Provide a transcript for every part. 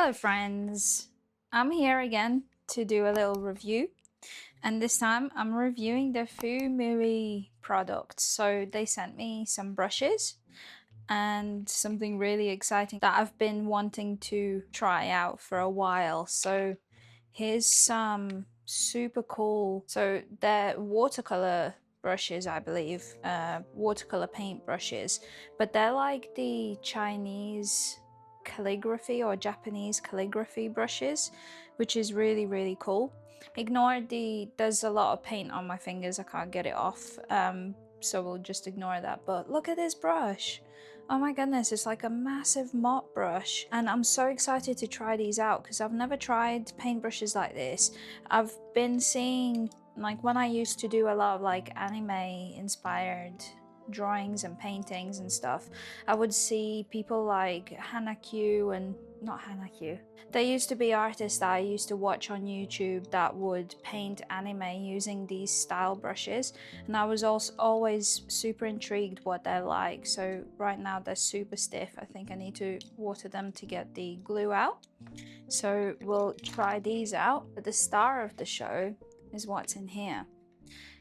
Hello friends, I'm here again to do a little review, and this time I'm reviewing the Fuumuui products. So they sent me some brushes and something really exciting that I've been wanting to try out for a while. So here's some super cool, so they're watercolor brushes, I believe, watercolor paint brushes, but they're like the Chinese calligraphy or Japanese calligraphy brushes, which is really cool. Ignore there's a lot of paint on my fingers, I can't get it off, so we'll just ignore that. But look at this brush. Oh my goodness, it's like a massive mop brush, and I'm so excited to try these out because I've never tried paintbrushes like this. I've been seeing, like, when I used to do a lot of like anime inspired drawings and paintings and stuff, I would see people like Hanakyu and not Hanakyu. There used to be artists that I used to watch on YouTube that would paint anime using these style brushes, and I was also always super intrigued what they're like. So right now they're super stiff. I think I need to water them to get the glue out. So we'll try these out. But the star of the show is what's in here.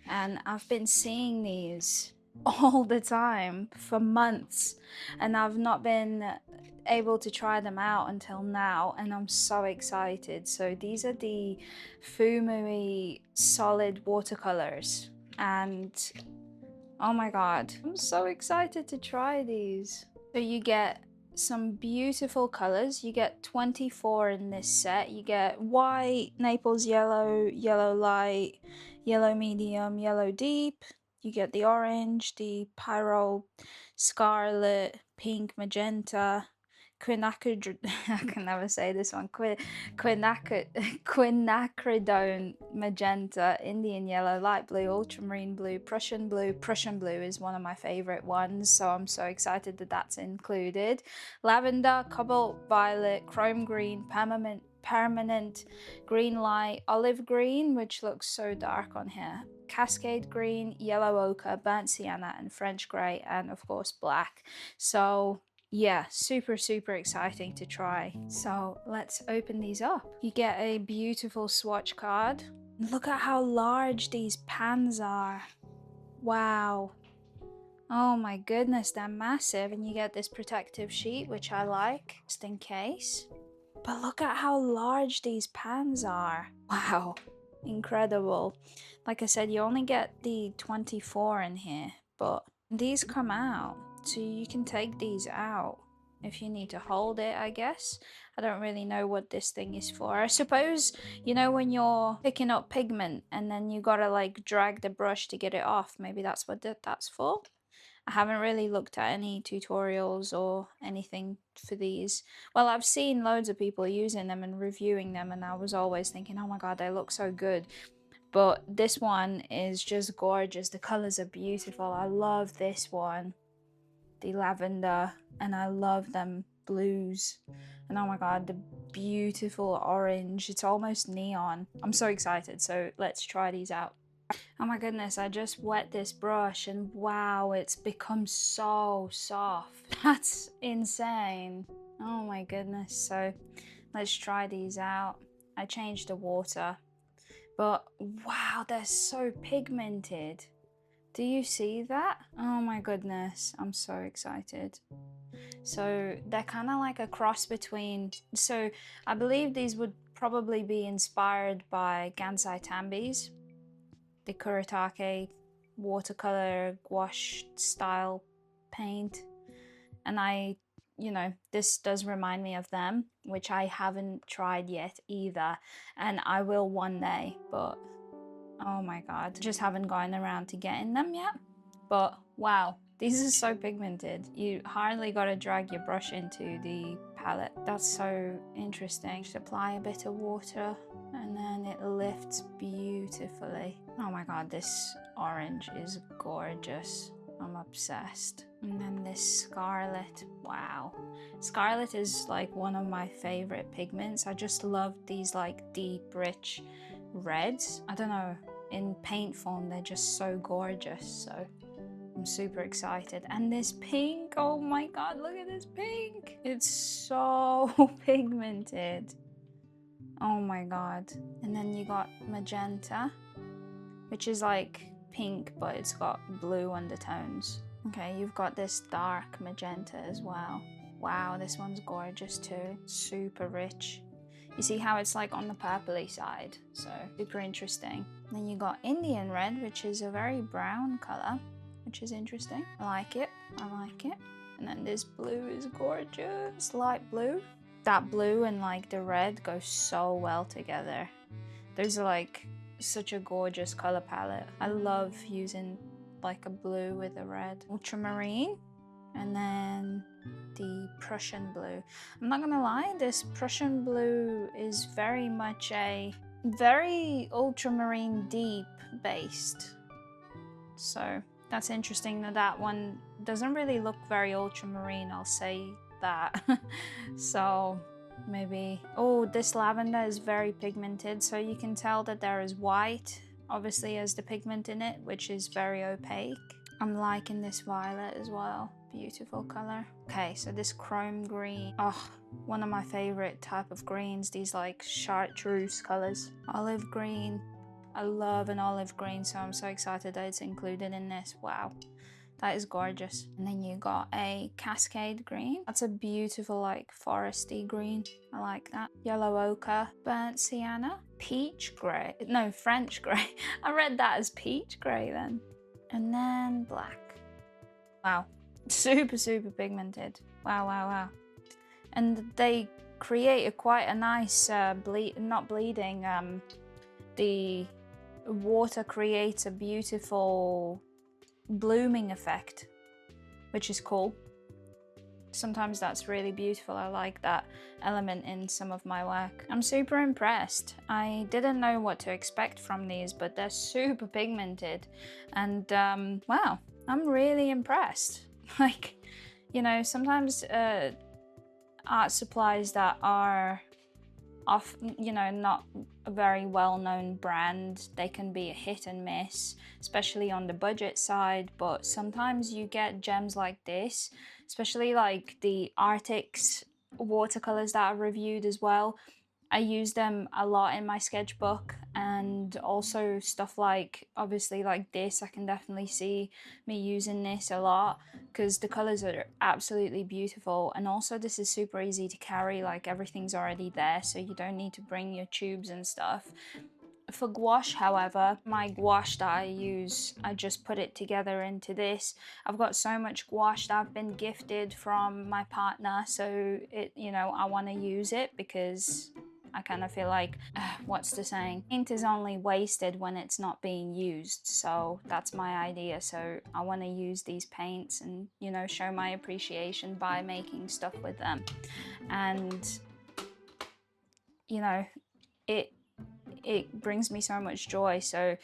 And I've been seeing these all the time for months, and I've not been able to try them out until now, and I'm so excited. So these are the Fuumuui solid watercolors, and oh my god, I'm so excited to try these. So you get some beautiful colors. You get 24 in this set. You get white, Naples yellow, yellow light, yellow medium, yellow deep. You get the orange, the pyro, scarlet, pink, magenta, quinacridone. I can never say this one. Quinacridone, magenta, Indian yellow, light blue, ultramarine blue, Prussian blue. Prussian blue is one of my favorite ones, so I'm so excited that that's included. Lavender, cobalt violet, chrome green, permanent green light, olive green, which looks so dark on here, cascade green, yellow ochre, burnt sienna, and French grey, and of course black. So yeah, super exciting to try. So let's open these up. You get a beautiful swatch card. Look at how large these pans are. Wow. Oh my goodness, they're massive. And you get this protective sheet, which I like, just in case. But look at how large these pans are. Wow, incredible. Like I said, you only get the 24 in here, but these come out, so you can take these out if you need to hold it, I guess. I don't really know what this thing is for. I suppose, you know, when you're picking up pigment and then you gotta like drag the brush to get it off, maybe that's what that's for. I haven't really looked at any tutorials or anything for these. Well, I've seen loads of people using them and reviewing them, and I was always thinking, oh my god, they look so good. But this one is just gorgeous. The colors are beautiful. I love this one, the lavender, and I love them blues. And oh my god, the beautiful orange. It's almost neon. I'm so excited. So let's try these out. Oh my goodness, I just wet this brush and wow, it's become so soft. That's insane. Oh my goodness. So let's try these out. I changed the water, but wow, they're so pigmented. Do you see that? Oh my goodness, I'm so excited. So they're kind of like a cross between, so I believe these would probably be inspired by Gansai Tambis, the Kuretake watercolor gouache style paint, and you know, this does remind me of them, which I haven't tried yet either, and I will one day, but oh my god, just haven't gotten around to getting them yet. But wow, these are so pigmented. You hardly gotta drag your brush into the palette. That's so interesting. Just apply a bit of water and then it lifts beautifully. Oh my god, this orange is gorgeous. I'm obsessed. And then this scarlet, wow. Scarlet is like one of my favorite pigments. I just love these like deep, rich reds. I don't know, in paint form, they're just so gorgeous. So I'm super excited. And this pink, oh my god, look at this pink. It's so pigmented. Oh my god. And then you got magenta, which is like pink, but it's got blue undertones. Okay, you've got this dark magenta as well. Wow, this one's gorgeous too. Super rich. You see how it's like on the purpley side, so super interesting. Then you got Indian red, which is a very brown color, which is interesting. I like it. I like it. And then this blue is gorgeous. Light blue. That blue and like the red go so well together. Those are like such a gorgeous color palette. I love using like a blue with a red. Ultramarine. And then the Prussian blue. I'm not gonna lie, this Prussian blue is very much a very ultramarine deep based. So that's interesting that that one doesn't really look very ultramarine, I'll say that. So maybe, oh, this lavender is very pigmented, so you can tell that there is white obviously as the pigment in it, which is very opaque. I'm liking this violet as well. Beautiful color. Okay, so this chrome green. Oh, one of my favorite type of greens. These like chartreuse colors. Olive green. I love an olive green, so I'm so excited that it's included in this. Wow, that is gorgeous. And then you got a cascade green. That's a beautiful like foresty green. I like that. Yellow ochre, burnt sienna, peach gray. No, French gray. I read that as peach gray then. And then black. Wow, super pigmented. Wow, wow, wow. And they create quite a nice not bleeding. The water creates a beautiful blooming effect, which is cool. Sometimes that's really beautiful. I like that element in some of my work. I'm super impressed. I didn't know what to expect from these, but they're super pigmented. And wow, I'm really impressed. Like, you know, sometimes art supplies that are not a very well-known brand, they can be a hit and miss, especially on the budget side. But sometimes you get gems like this, especially like the Arctics watercolors that I've reviewed as well. I use them a lot in my sketchbook, and also stuff like, obviously like this, I can definitely see me using this a lot because the colors are absolutely beautiful. And also this is super easy to carry, like everything's already there, so you don't need to bring your tubes and stuff. For gouache, however, my gouache that I use, I just put it together into this. I've got so much gouache that I've been gifted from my partner, so I want to use it because I kind of feel like, what's the saying? Paint is only wasted when it's not being used. So that's my idea. So I want to use these paints and, show my appreciation by making stuff with them. And, it brings me so much joy. So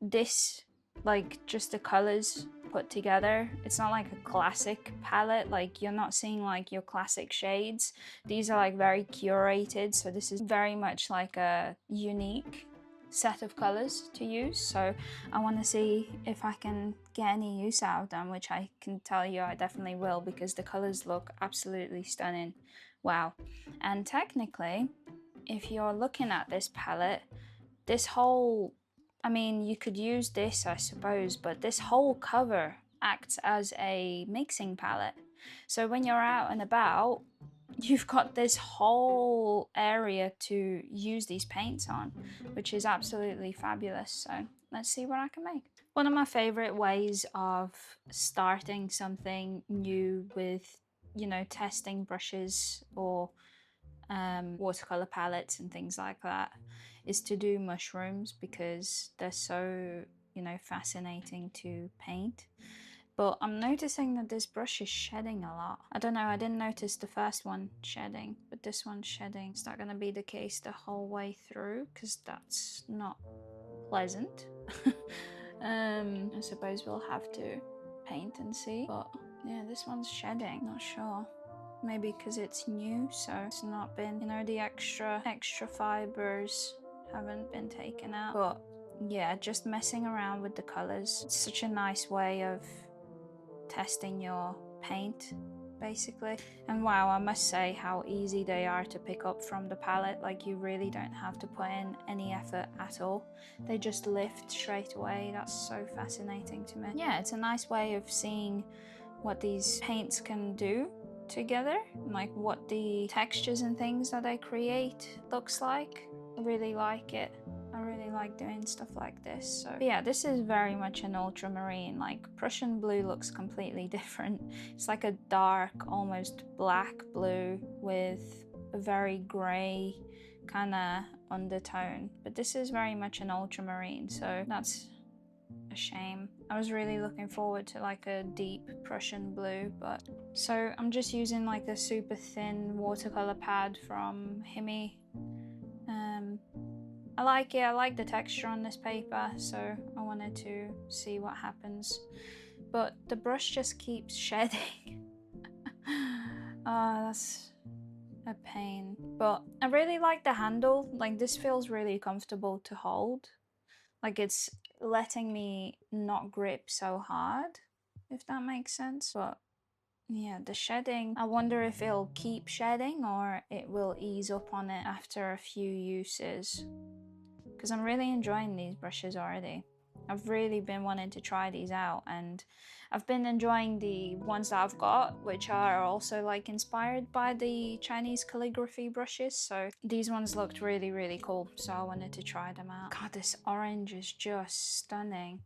this, like, just the colors put together, it's not like a classic palette, like you're not seeing like your classic shades. These are like very curated, so this is very much like a unique set of colors to use. So I want to see if I can get any use out of them, which I can tell you I definitely will, because the colors look absolutely stunning. Wow. And technically, if you're looking at this palette, this whole, you could use this, I suppose, but this whole cover acts as a mixing palette. So when you're out and about, you've got this whole area to use these paints on, which is absolutely fabulous. So let's see what I can make. One of my favorite ways of starting something new with, testing brushes or watercolor palettes and things like that is to do mushrooms, because they're so, fascinating to paint. But I'm noticing that this brush is shedding a lot. I don't know, I didn't notice the first one shedding, but this one's shedding. Is that going to be the case the whole way through? Because that's not pleasant. I suppose we'll have to paint and see. But yeah, this one's shedding, not sure. Maybe because it's new, so it's not been, the extra fibers haven't been taken out. But yeah, just messing around with the colors. It's such a nice way of testing your paint basically. And wow, I must say how easy they are to pick up from the palette. Like, you really don't have to put in any effort at all. They just lift straight away. That's so fascinating to me. Yeah, it's a nice way of seeing what these paints can do together, like what the textures and things that they create looks like. I really like it. I really like doing stuff like this. So yeah, this is very much an ultramarine. Like, Prussian blue looks completely different. It's like a dark, almost black blue with a very grey kind of undertone. But this is very much an ultramarine, so that's a shame. I was really looking forward to like a deep Prussian blue, but so I'm just using like the super thin watercolor pad from Himi. I like it. I like the texture on this paper, so I wanted to see what happens. But the brush just keeps shedding. That's a pain. But I really like the handle. Like, this feels really comfortable to hold. Like, it's letting me not grip so hard, if that makes sense. But yeah, the shedding, I wonder if it'll keep shedding or it will ease up on it after a few uses. Because I'm really enjoying these brushes already. I've really been wanting to try these out, and I've been enjoying the ones that I've got, which are also like inspired by the Chinese calligraphy brushes. So these ones looked really, really cool, so I wanted to try them out. God, this orange is just stunning.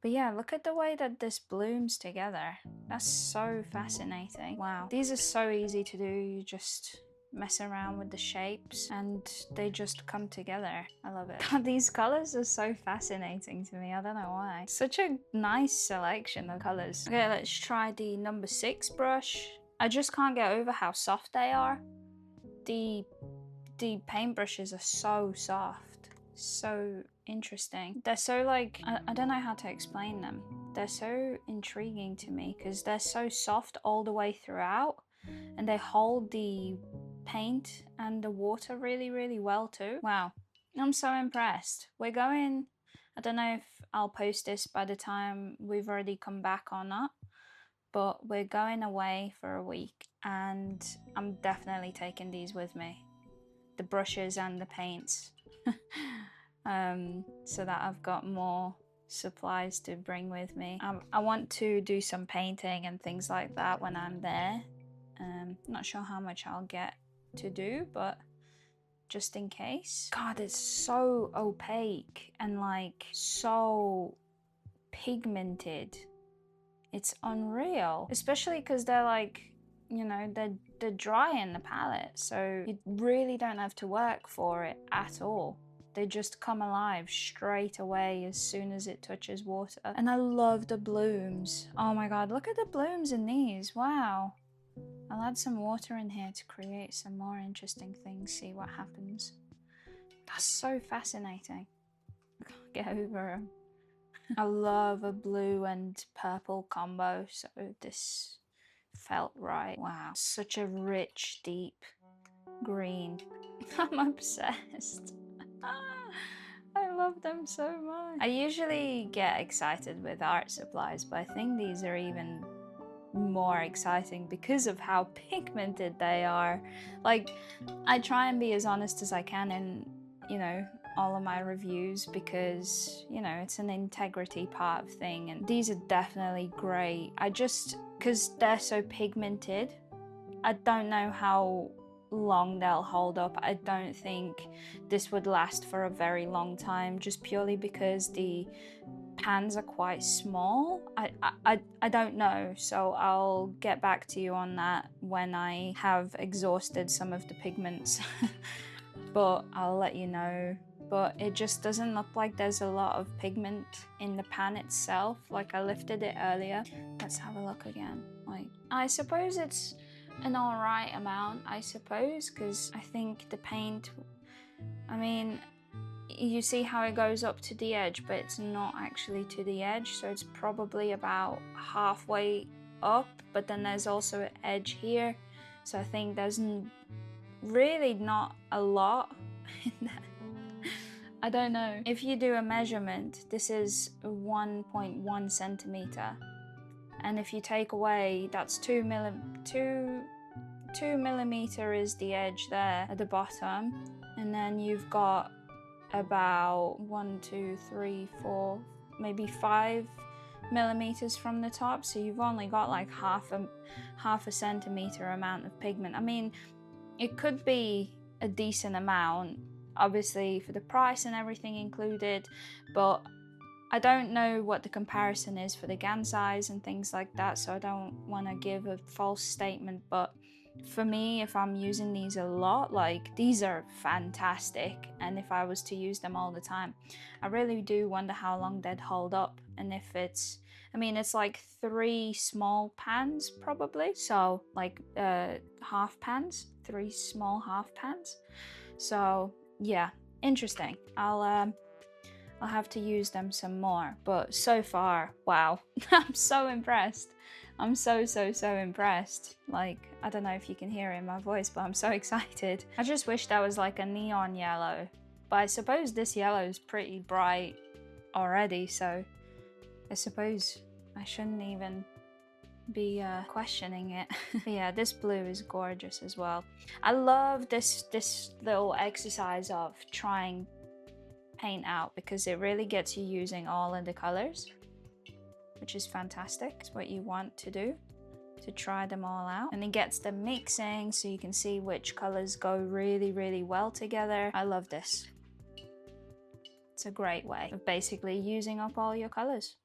But yeah, look at the way that this blooms together. That's so fascinating. Wow. These are so easy to do. You just mess around with the shapes and they just come together. I love it. God, these colors are so fascinating to me. I don't know why. Such a nice selection of colors. Okay, let's try the number 6 brush. I just can't get over how soft they are. The paintbrushes are so soft. So interesting. They're so like, I don't know how to explain them. They're so intriguing to me because they're so soft all the way throughout, and they hold the paint and the water really, really well too. Wow, I'm so impressed. We're going, I don't know if I'll post this by the time we've already come back or not, but we're going away for a week and I'm definitely taking these with me, the brushes and the paints. So that I've got more supplies to bring with me. I want to do some painting and things like that when I'm there. Not sure how much I'll get to do, but just in case. God, it's so opaque and like so pigmented. It's unreal, especially because they're like, you know, they're dry in the palette, so you really don't have to work for it at all. They just come alive straight away as soon as it touches water. And I love the blooms. Oh my god, look at the blooms in these. Wow. I'll add some water in here to create some more interesting things, see what happens. That's so fascinating. I can't get over them. I love a blue and purple combo, so this felt right. Wow, such a rich, deep green. I'm obsessed. I love them so much. I usually get excited with art supplies, but I think these are even more exciting because of how pigmented they are. Like, I try and be as honest as I can in, you know, all of my reviews because, you know, it's an integrity part of thing, and these are definitely great. I just, because they're so pigmented, I don't know how long they'll hold up. I don't think this would last for a very long time, just purely because the pans are quite small. I don't know, so I'll get back to you on that when I have exhausted some of the pigments. But I'll let you know. But it just doesn't look like there's a lot of pigment in the pan itself. Like, I lifted it earlier. Let's have a look again. Like, I suppose it's an alright amount, I suppose, because I think the paint, I mean, you see how it goes up to the edge, but it's not actually to the edge, so it's probably about halfway up, but then there's also an edge here, so I think there's really not a lot in that. I don't know. If you do a measurement, this is 1.1 centimeter, and if you take away, that's 2 millimeter is the edge there at the bottom, and then you've got about 1, 2, 3, 4, maybe 5 millimeters from the top, so you've only got like half a centimeter amount of pigment. I mean, it could be a decent amount, obviously for the price and everything included, but I don't know what the comparison is for the GAN size and things like that, so I don't want to give a false statement, but for me, if I'm using these a lot, like, these are fantastic, and if I was to use them all the time, I really do wonder how long they'd hold up. And if it's, I mean, it's like 3 small pans probably, so like half pans, 3 small half pans. So yeah, interesting. I'll have to use them some more, but so far, wow, I'm so impressed. I'm so impressed. Like, I don't know if you can hear it in my voice, but I'm so excited. I just wish that was like a neon yellow, but I suppose this yellow is pretty bright already, so I suppose I shouldn't even be questioning it. But yeah, this blue is gorgeous as well. I love this little exercise of trying paint out, because it really gets you using all of the colors, which is fantastic. It's what you want to do, to try them all out, and it gets them mixing so you can see which colors go really well together. I love this. It's a great way of basically using up all your colors.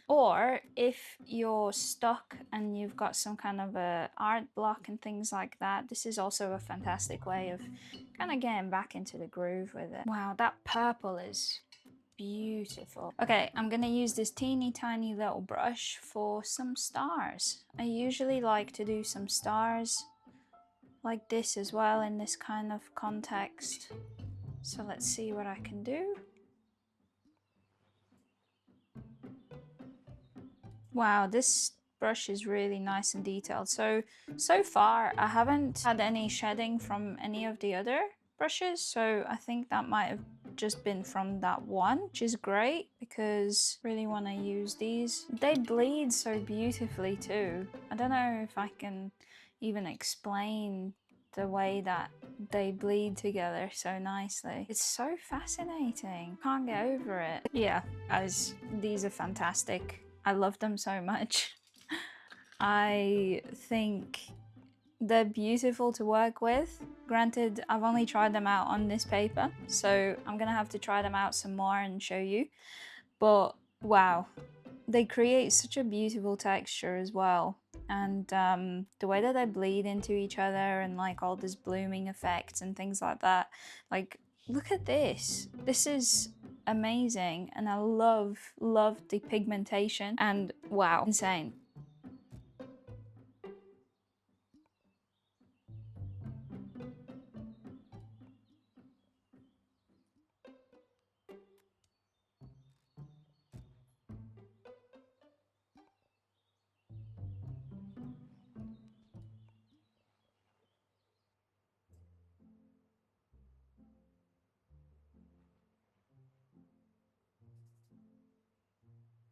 Or if you're stuck and you've got some kind of a art block and things like that, this is also a fantastic way of kind of getting back into the groove with it. Wow, that purple is beautiful. Okay, I'm gonna use this teeny tiny little brush for some stars. I usually like to do some stars like this as well in this kind of context. So let's see what I can do. Wow, this brush is really nice and detailed. So far I haven't had any shedding from any of the other brushes, so I think that might have just been from that one, which is great because I really want to use these. They bleed so beautifully too. I don't know if I can even explain the way that they bleed together so nicely. It's so fascinating. Can't get over it. Yeah, guys, these are fantastic. I love them so much. I think they're beautiful to work with. Granted, I've only tried them out on this paper, so I'm gonna have to try them out some more and show you. But wow, they create such a beautiful texture as well. And the way that they bleed into each other and like all this blooming effects and things like that. Like, look at this. This is amazing, and I love the pigmentation, and wow, insane.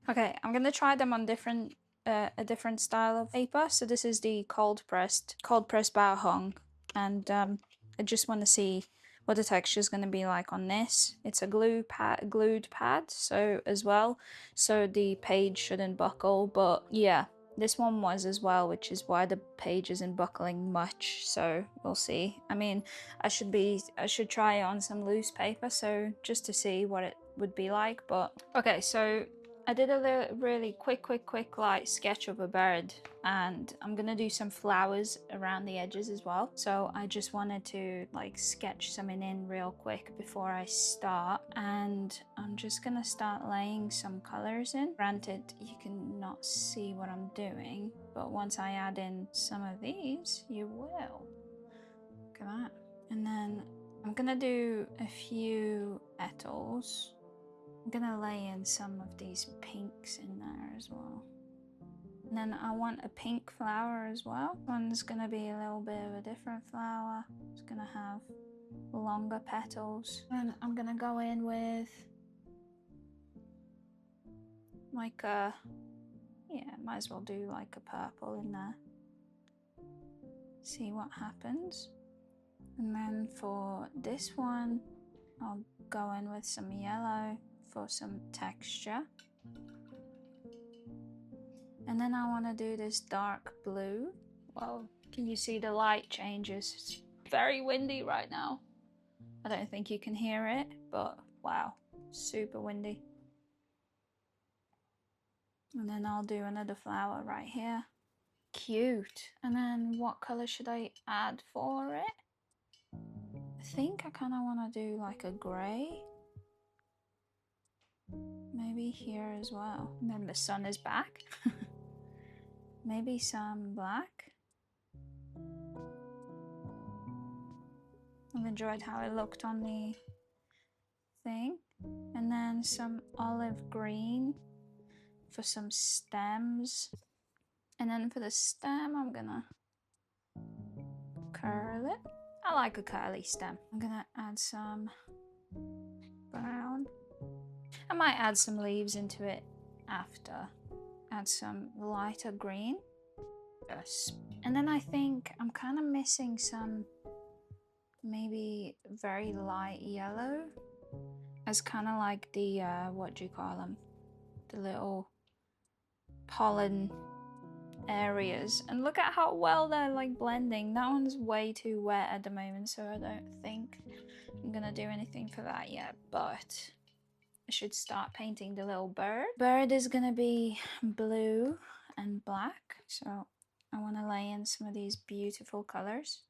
Okay, I'm gonna try them on a different style of paper. So this is the cold pressed bao hung, and I just want to see what the texture is going to be like on this. It's a glued pad, so as well, so the page shouldn't buckle. But yeah, this one was as well, which is why the page isn't buckling much. So we'll see. I mean, I should try it on some loose paper, so just to see what it would be like. But okay, so I did a really quick light sketch of a bird, and I'm gonna do some flowers around the edges as well. So I just wanted to like sketch something in real quick before I start, and I'm just gonna start laying some colors in. Granted, you can not see what I'm doing, but once I add in some of these, you will. Look at that. And then I'm gonna do a few petals. I'm gonna lay in some of these pinks in there as well. And then I want a pink flower as well. One's gonna be a little bit of a different flower. It's gonna have longer petals. And I'm gonna go in with like a Yeah, might as well do like a purple in there. See what happens. And then for this one, I'll go in with some yellow for some texture. And then I want to do this dark blue. Well, can you see the light changes? It's very windy right now. I don't think you can hear it, but wow, super windy. And then I'll do another flower right here. Cute. And then what color should I add for it? I think I kind of want to do like a gray. Maybe here as well. And then the sun is back. Maybe some black. I've enjoyed how it looked on the thing. And then some olive green for some stems. And then for the stem, I'm gonna curl it. I like a curly stem. I'm gonna add some brown. I might add some leaves into it after. Add some lighter green. And then I think I'm kind of missing some maybe very light yellow as kind of like the, what do you call them? The little pollen areas. And look at how well they're like blending. That one's way too wet at the moment, so I don't think I'm gonna do anything for that yet, but I should start painting the little bird. Bird is gonna be blue and black, so I want to lay in some of these beautiful colors.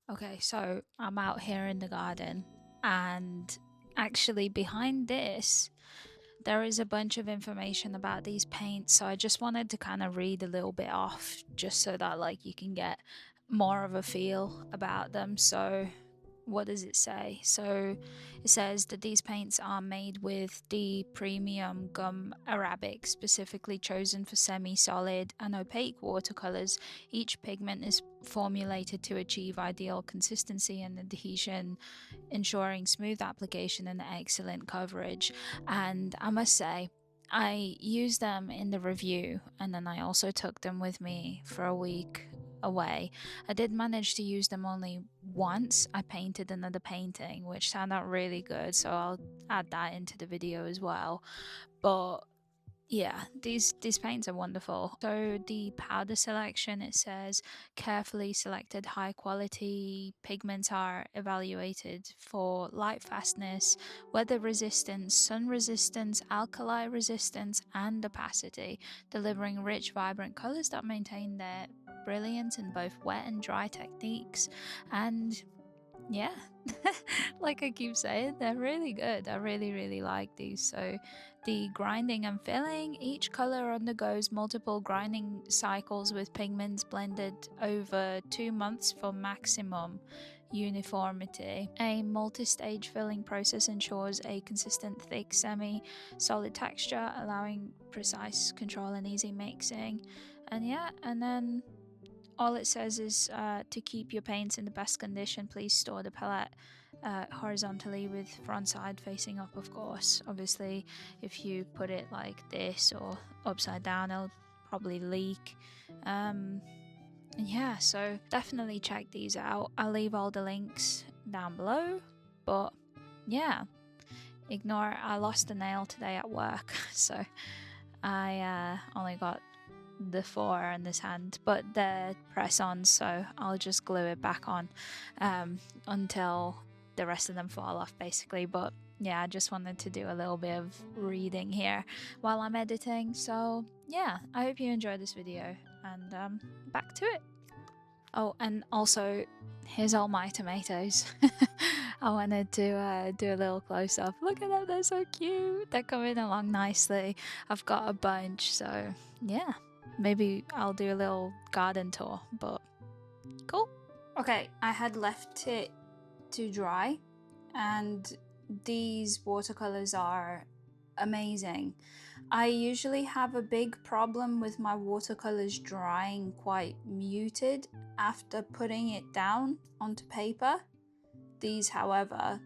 Okay, so I'm out here in the garden, and actually behind this there is a bunch of information about these paints, so I just wanted to kind of read a little bit off just so that like you can get more of a feel about them. So what does it say? So it says that these paints are made with the premium gum arabic, specifically chosen for semi-solid and opaque watercolors. Each pigment is formulated to achieve ideal consistency and adhesion, ensuring smooth application and excellent coverage. And I must say, I used them in the review, and then I also took them with me for a week away. I did manage to use them only once. I painted another painting which turned out really good, so I'll add that into the video as well. But yeah, these paints are wonderful. So the powder selection, it says carefully selected high quality pigments are evaluated for light fastness, weather resistance, sun resistance, alkali resistance, and opacity, delivering rich, vibrant colors that maintain their brilliance in both wet and dry techniques. And yeah, like I keep saying, they're really good. I really like these. So the grinding and filling, each color undergoes multiple grinding cycles with pigments blended over 2 months for maximum uniformity. A multi-stage filling process ensures a consistent thick semi-solid texture, allowing precise control and easy mixing. And yeah, and then all it says is to keep your paints in the best condition, please store the palette horizontally with front side facing up, of course. Obviously, if you put it like this or upside down, it'll probably leak. Yeah, so definitely check these out. I'll leave all the links down below. But yeah, ignore I lost a nail today at work, so I only got the 4 in this hand, but they're press-on, so I'll just glue it back on until the rest of them fall off, basically. But yeah, I just wanted to do a little bit of reading here while I'm editing. So yeah, I hope you enjoyed this video, and back to it. Oh, and also here's all my tomatoes. I wanted to do a little close-up. Look at them, they're so cute. They're coming along nicely. I've got a bunch, so yeah, maybe I'll do a little garden tour, but cool. Okay, I had left it to dry, and these watercolors are amazing. I usually have a big problem with my watercolors drying quite muted after putting it down onto paper. These, however,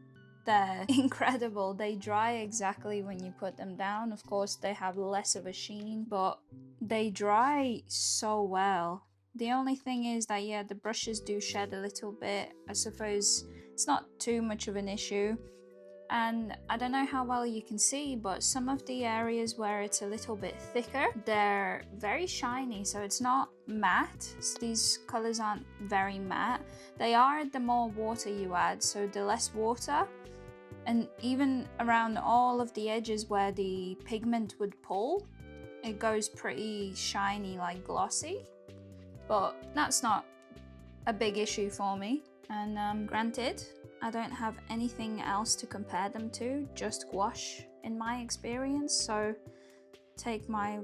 They're incredible. They dry exactly when you put them down. Of course, they have less of a sheen, but they dry so well. The only thing is that, yeah, the brushes do shed a little bit. I suppose it's not too much of an issue. And I don't know how well you can see, but some of the areas where it's a little bit thicker, they're very shiny, so it's not matte. These colors aren't very matte. They are the more water you add, so the less water, and even around all of the edges where the pigment would pull, it goes pretty shiny, like glossy. But that's not a big issue for me. And granted, I don't have anything else to compare them to, just gouache in my experience, so take my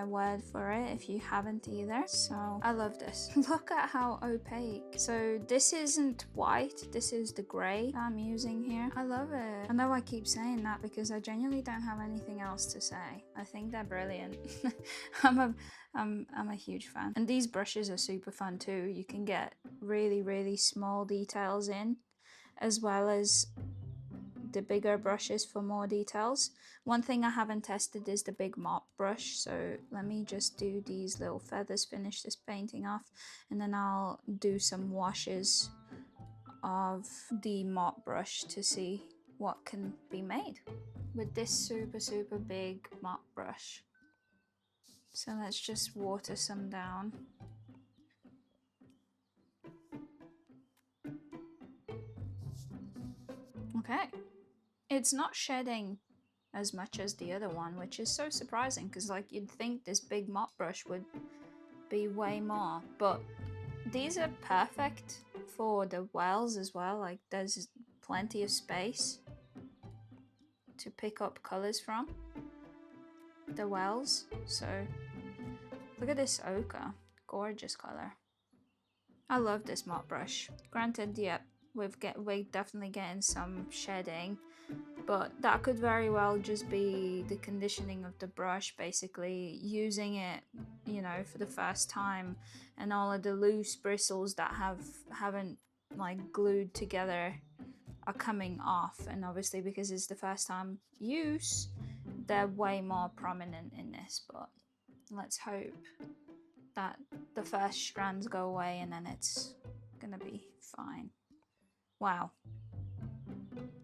word for it if you haven't either. So I love this. Look at how opaque. So this isn't white, this is the gray I'm using here. I love it. I know I keep saying that because I genuinely don't have anything else to say. I think they're brilliant. I'm a huge fan. And these brushes are super fun too. You can get really small details in, as well as the bigger brushes for more details. One thing I haven't tested is the big mop brush, so let me just do these little feathers, finish this painting off, and then I'll do some washes of the mop brush to see what can be made with this super big mop brush. So let's just water some down. Okay, it's not shedding as much as the other one, which is so surprising because like you'd think this big mop brush would be way more, but these are perfect for the wells as well. Like there's plenty of space to pick up colors from the wells. So look at this ochre, gorgeous color. I love this mop brush. Granted, yeah, we're definitely getting some shedding, but that could very well just be the conditioning of the brush, basically using it, you know, for the first time, and all of the loose bristles that haven't like glued together are coming off. And obviously because it's the first time use, they're way more prominent in this, but let's hope that the first strands go away and then it's gonna be fine. Wow,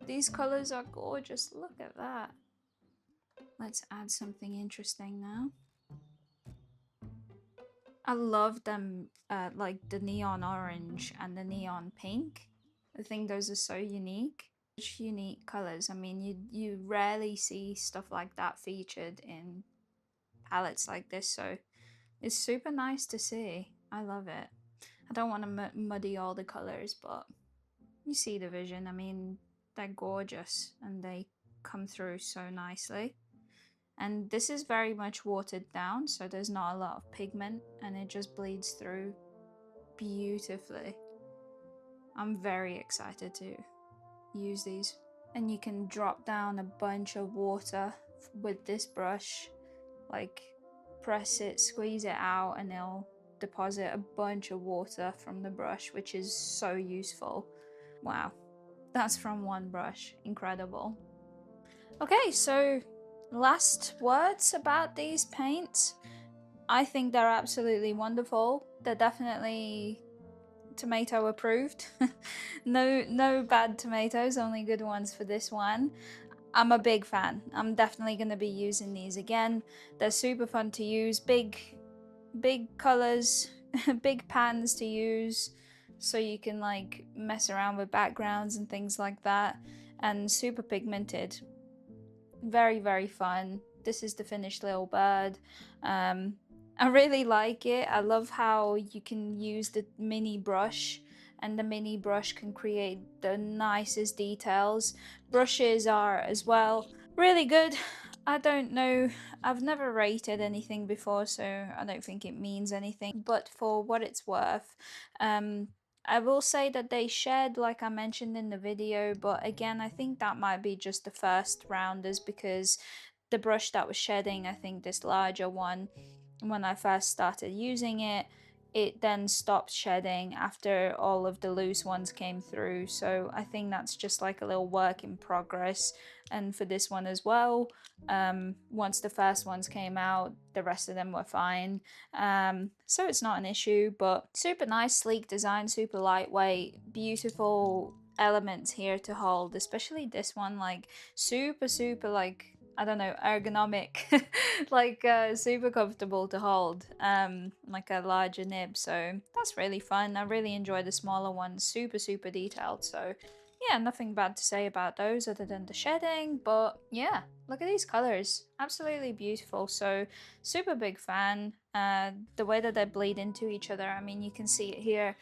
these colors are gorgeous. Look at that. Let's add something interesting now. I love them, like the neon orange and the neon pink. I think those are so unique. Such unique colors. I mean, you rarely see stuff like that featured in palettes like this, so it's super nice to see. I love it. I don't want to muddy all the colors, but you see the vision. I mean, they're gorgeous and they come through so nicely. And this is very much watered down, so there's not a lot of pigment and it just bleeds through beautifully. I'm very excited to use these. And you can drop down a bunch of water with this brush, like press it, squeeze it out, and it'll deposit a bunch of water from the brush, which is so useful. Wow, that's from one brush. Incredible. Okay, so last words about these paints. I think they're absolutely wonderful. They're definitely tomato approved. No bad tomatoes, only good ones for this one. I'm a big fan. I'm definitely going to be using these again. They're super fun to use. Big colors, big pans to use, so you can like mess around with backgrounds and things like that. And super pigmented. Very fun. This is the finished little bird. I really like it. I love how you can use the mini brush, and the mini brush can create the nicest details. Brushes are as well really good. I don't know, I've never rated anything before, so I don't think it means anything, but for what it's worth, I will say that they shed, like I mentioned in the video, but again, I think that might be just the first rounders, because the brush that was shedding, I think this larger one, when I first started using it, it then stopped shedding after all of the loose ones came through. So I think that's just like a little work in progress. And for this one as well, once the first ones came out, the rest of them were fine. So it's not an issue, but super nice, sleek design, super lightweight, beautiful elements here to hold, especially this one, like super like, I don't know, ergonomic, like super comfortable to hold, like a larger nib. So that's really fun. I really enjoy the smaller ones, super detailed. So yeah, nothing bad to say about those other than the shedding. But yeah, look at these colors, absolutely beautiful. So super big fan. The way that they bleed into each other, I mean, you can see it here,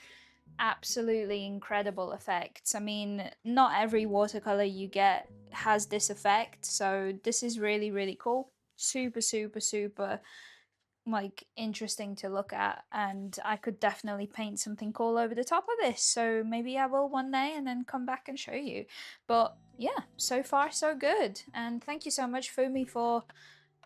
absolutely incredible effects. I mean, not every watercolor you get has this effect, so this is really cool. Super like interesting to look at, and I could definitely paint something cool over the top of this. So maybe I will one day and then come back and show you. But yeah, so far so good. And thank you so much, Fumi, for,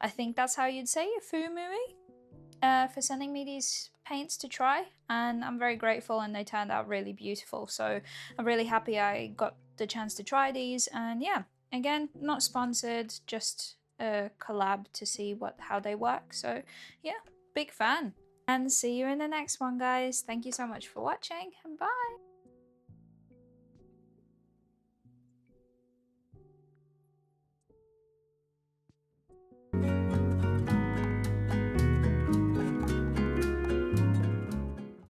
I think that's how you'd say it, Fuumuui, for sending me these paints to try, and I'm very grateful, and they turned out really beautiful. So I'm really happy I got the chance to try these. And yeah, again, not sponsored, just a collab to see how they work. So yeah, big fan. And see you in the next one, guys. Thank you so much for watching, and bye.